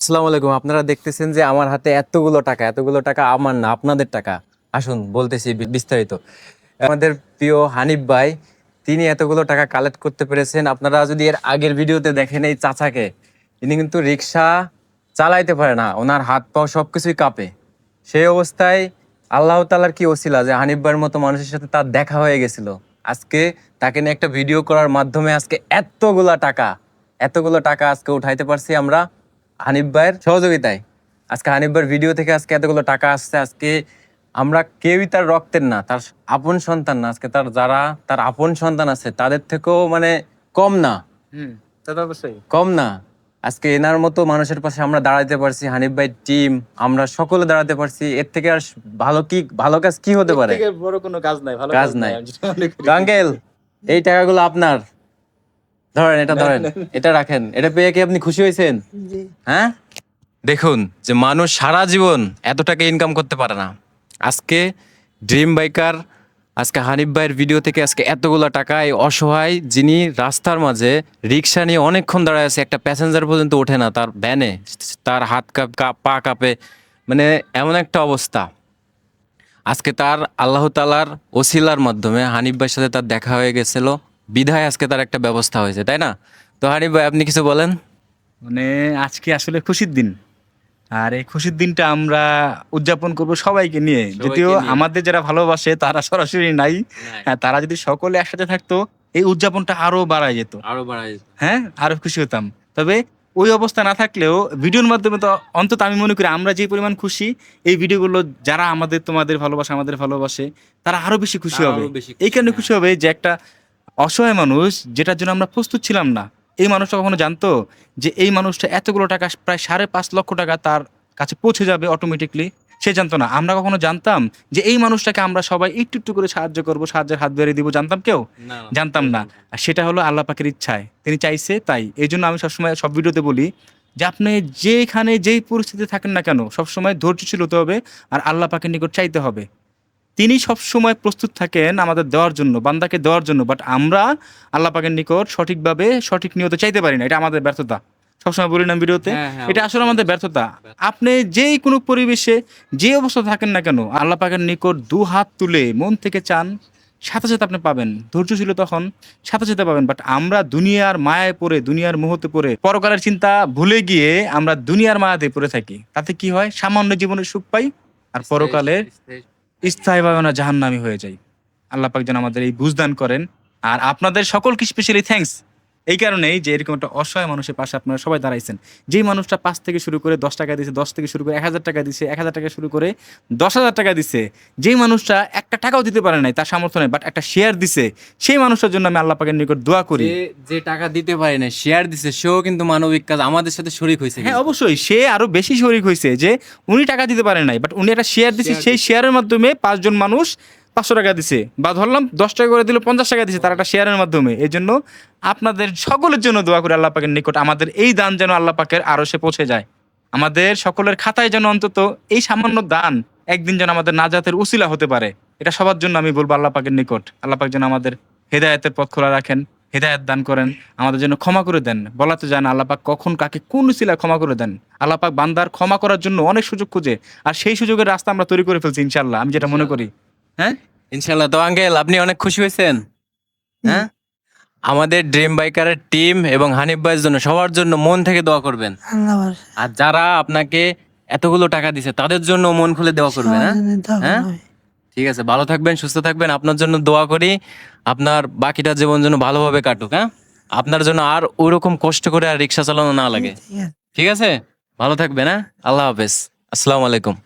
আসসালামু আলাইকুম। আপনারা দেখতেছেন যে আমার হাতে এতগুলো টাকা আমার না, আপনাদের টাকা। আসুন বলতেছি বিস্তারিত। আমাদের প্রিয় হানিফ ভাই, তিনি এতগুলো টাকা কালেক্ট করতে পেরেছেন। আপনারা যদি এর আগের ভিডিওতে দেখেন এই চাচাকে, ইনি কিন্তু রিক্সা চালাইতে পারে না, ওনার হাত পাও সবকিছুই কাঁপে। সেই অবস্থায় আল্লাহ তাআলার কি ওসিলা যে হানিফ ভাইয়ের মতো মানুষের সাথে তার দেখা হয়ে গেছিল। আজকে তাকে নিয়ে একটা ভিডিও করার মাধ্যমে আজকে এতগুলো টাকা আজকে উঠাইতে পারছি আমরা হানিফ ভাইয়ের সহযোগিতায়। আজকে হানিফ ভাইয়ের ভিডিও থেকে আজকে এতগুলো টাকা আসছে। আজকে আমরা কেউই তার রক্তের না, তার আপন সন্তান না। আজকে তার আপন সন্তান আছে, তাদের থেকেও মানে কম না, তা তো অবশ্যই। কম না। আজকে এনার মতো মানুষের পাশে আমরা দাঁড়াতে পারছি, হানিফ ভাই টিম আমরা সকলে দাঁড়াতে পারছি। এর থেকে আর ভালো কাজ কি হতে পারে? এর থেকে বড় কোনো কাজ নাই, ভালো কাজ নাই। আমি যেটা মনে করি। আঙ্কেল, এই টাকাগুলো আপনার, ধরেন, এটা রাখেন। এটা পেয়ে কি আপনি খুশি হয়েছেন? হ্যাঁ, দেখুন যে মানুষ সারা জীবন এত টাকা ইনকাম করতে পারে না। আজকে ড্রিম বাইকার, আজকে হানিফ ভাইয়ের ভিডিও থেকে আজকে এতগুলো টাকা, এই অসহায় যিনি রাস্তার মাঝে রিক্সা নিয়ে অনেকক্ষণ দাঁড়ায় আছে, একটা প্যাসেঞ্জার পর্যন্ত ওঠে না তার ভ্যানে, তার হাত পা কাঁপে, মানে এমন একটা অবস্থা। আজকে তার আল্লাহ তাআলার ওসিলার মাধ্যমে হানিফ ভাইয়ের সাথে তার দেখা হয়ে গেছিল, বিধায় আজকে তার একটা ব্যবস্থা হয়েছে, তাই না? তো হানিফ ভাই, আপনি কিছু বলেন। মানে আজকে আসলে খুশির দিন, আর এই খুশির দিনটা আমরা উদযাপন করব সবাইকে নিয়ে। যদিও আমাদের যারা ভালোবাসে তারা সরাসরি নাই, হ্যাঁ, তারা যদি সকলে একসাথে থাকতো এই উদযাপনটা আরো বাড়ায় যেত, হ্যাঁ, আরো খুশি হতাম। তবে ওই অবস্থা না থাকলেও ভিডিওর মাধ্যমে তো অন্তত আমি মনে করি আমরা যে পরিমাণ খুশি, এই ভিডিওগুলো যারা তোমাদের ভালোবাসে, আমাদের ভালোবাসে, তারা আরো বেশি খুশি হবে। এই কারণে খুশি হবে যে একটা অসহায় মানুষ, যেটার জন্য আমরা প্রস্তুত ছিলাম না, এই মানুষটা কখনো জানতো যে এই মানুষটা এতগুলো টাকা, প্রায় 5.5 লক্ষ টাকা তার কাছে পৌঁছে যাবে অটোমেটিকলি? সে জানতো না। আমরা কখনো জানতাম যে এই মানুষটাকে আমরা সবাই একটু একটু করে সাহায্য করব, সাহায্যের হাত বাড়িয়ে দিব? জানতাম কেউ? জানতাম না। আর সেটা হলো আল্লাহ পাকের ইচ্ছায়, তিনি চাইছে তাই। এই জন্য আমি সবসময় সব ভিডিওতে বলি যে আপনি যেখানে যেই পরিস্থিতিতে থাকেন না কেন, সবসময় ধৈর্যশীল হতে হবে আর আল্লাহ পাকের নিকট চাইতে হবে। তিনি সবসময় প্রস্তুত থাকেন আমাদের দেওয়ার জন্য, বান্দাকে দেওয়ার জন্য। বাট আমরা আল্লাহ পাকের নিকট সঠিকভাবে সঠিক নিয়তে চাইতে পারি না, এটা আমাদের ব্যর্থতা। সবসময় বলি না ভিডিওতে, এটা আসলে আমাদের ব্যর্থতা। আপনি যেই কোনো পরিবেশে যে অবস্থা থাকেন না কেন, আল্লাহ পাকের নিকট 2 হাত তুলে মন থেকে চান, সাথে সাথে আপনি পাবেন। ধৈর্যশীল তখন সাথে সাথে পাবেন। বাট আমরা দুনিয়ার মায়ায় পড়ে, দুনিয়ার মোহতে পড়ে, পরকালের চিন্তা ভুলে গিয়ে আমরা দুনিয়ার মায়াতে পড়ে থাকি। তাতে কি হয়? সামান্য জীবনের সুখ পাই, আর পরকালে স্থায়ীভাবে আমরা জাহান্নামী হয়ে যাই। আল্লাহ পাক যেন আমাদের এই বুঝদান করেন। আর আপনাদের সকলকে স্পেশালি থ্যাঙ্কস এই কারণেই যে এরকম একটা অসহায় মানুষের পাশে আপনারা সবাই দাঁড়াইছেন। যেই মানুষটা 5 থেকে শুরু করে 10 টাকা দিছে, 10 থেকে শুরু করে 1000 টাকা দিছে, 1000 টাকা শুরু করে 10,000 টাকা দিছে, যেই মানুষটা একটা টাকাও দিতে পারে নাই, তার সামর্থ্য নেই, বাট একটা শেয়ার দিছে, সেই মানুষটার জন্য আমি আল্লাহ পাকের নিকট দোয়া করি। যে টাকা দিতে পারে না, শেয়ার দিছে, সেও কিন্তু মানবিক কাজ আমাদের সাথে শরীক হয়েছে। হ্যাঁ, অবশ্যই সে আরো বেশি শরিক হয়েছে, যে উনি টাকা দিতে পারে নাই, বাট উনি একটা শেয়ার দিছে, সেই শেয়ারের মাধ্যমে 5 জন মানুষ 500 টাকা দিছে, বা ধরলাম 10 টাকা করে দিল, 50 টাকা দিছে, তার একটা শেয়ারের মাধ্যমে। এই জন্য আপনাদের সকলের জন্য দোয়া করি আল্লাহ পাকের নিকট, আমাদের এই দান যেন আল্লাহ পাকের আরো সে পৌঁছে যায়। আমাদের সকলের খাতায় যেন অন্তত এই সামান্য দান একদিন যেন আমাদের নাজাতের উসিলা হতে পারে। এটা সবার জন্য আমি বলবো আল্লাহ পাকের নিকট। আল্লাহ পাক যেন আমাদের হেদায়েতের পথ খোলা রাখেন, হেদায়েত দান করেন, আমাদের জন্য ক্ষমা করে দেন। বলা তো যায় না আল্লাহ পাক কখন কাকে কোন উসিলায় ক্ষমা করে দেন। আল্লাহ পাক বান্দার ক্ষমা করার জন্য অনেক সুযোগ খুঁজে, আর সেই সুযোগের রাস্তা আমরা তৈরি করে ফেলছি ইনশাআল্লাহ, আমি যেটা মনে করি। হ্যাঁ, ইনশাল্লাহ। তো আঙ্কেল, আপনি অনেক খুশি হয়েছেন? হ্যাঁ, আমাদের ড্রিম বাইকারের টিম এবং হানিফ ভাইয়ের জন্য, সবার জন্য মন থেকে দোয়া করবেন। আর যারা আপনাকে এতগুলো টাকা দিছে তাদের জন্য মন খুলে দোয়া করবেন। হ্যাঁ, ঠিক আছে, ভালো থাকবেন, সুস্থ থাকবেন, আপনার জন্য দোয়া করি। আপনার বাকিটা জীবন যেন ভালোভাবে কাটুক। হ্যাঁ, আপনার জন্য আর ওইরকম কষ্ট করে আর রিক্সা চালানো না লাগে। ঠিক আছে, ভালো থাকবেন। হ্যাঁ, আল্লাহ হাফেজ, আসসালামু আলাইকুম।